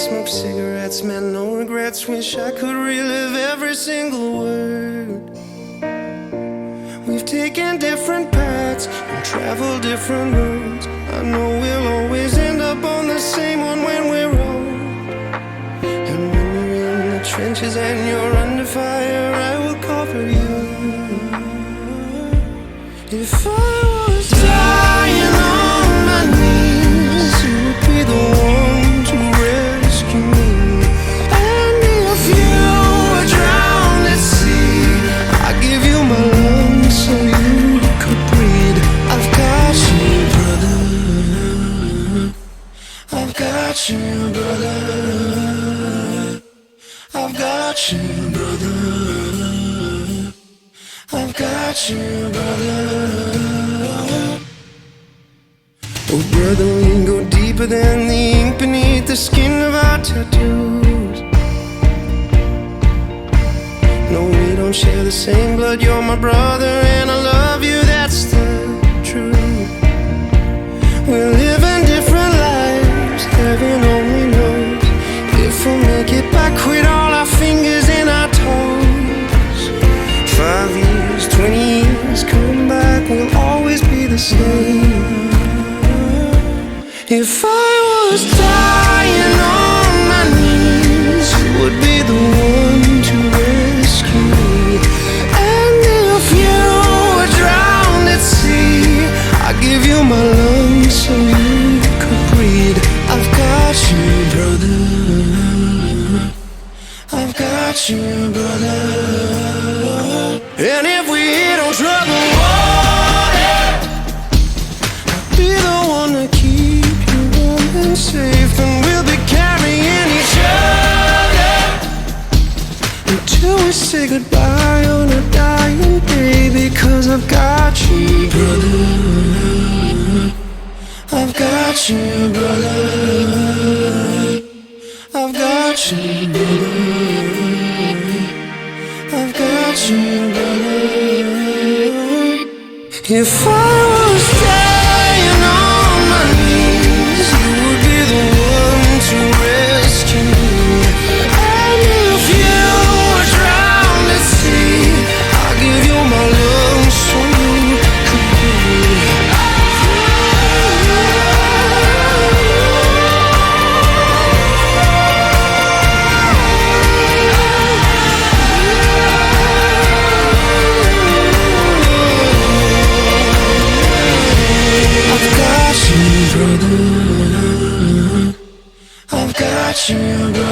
smoke cigarettes, man, no regrets. Wish I could relive every single word. We've taken different paths and traveled different roads. I know we'll always end up on the same one when we're old. And when you're in the trenches and you're under fire, I will cover you. If I was dying on my knees, you would be the one to rescue me. And if you were drowned at sea, I'd give you my lungs so you could breathe. I've got you, brother. I've got you, brother. I've got you, brother. I've got you, brother. Oh, brother, we can go deeper than the ink beneath the skin of our tattoos. No, we don't share the same blood. You're my brother and I love you, that's the truth. We're living different lives, heaven only knows if we'll make it back with all our fingers and our toes. 5 years, 20 years, come back, we'll always be the same. If I was dying on my knees, you would be the one to rescue me. And if you were drowned at sea, I'd give you my lungs so you could breathe. I've got you, brother. I've got you, brother. And if we hit on trouble water, I'll be the one to keep you warm and safe. And we'll be carrying each other until we say goodbye on a dying day. Because I've got you, brother. I've got you, brother. I've got you, brother. I've got you, brother. If I was dying on my knees, you would be the one to rescue me. And if you were drowned at sea, I'll give you my lungs so you could breathe. I've got you, brother.